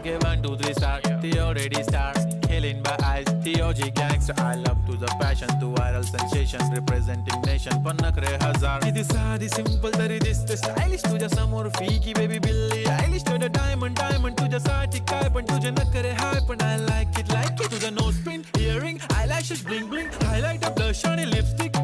Okay, 1, 2, 3 star. The already star. Killing by eyes. The OG gangster. I love to the passion, to viral sensation. Representing nation. पण नखरे हजार. किती साधी simple तरी दिसते stylish. तुझ्या समोर फीकी baby Billie Eilish. तुझं diamond तुझ्यासाठी काय पण तुझे नखरे हाय पण I like it. तुझं nose pin, earring, eyelashes bling bling. Highlighter, blush आणि lipstick.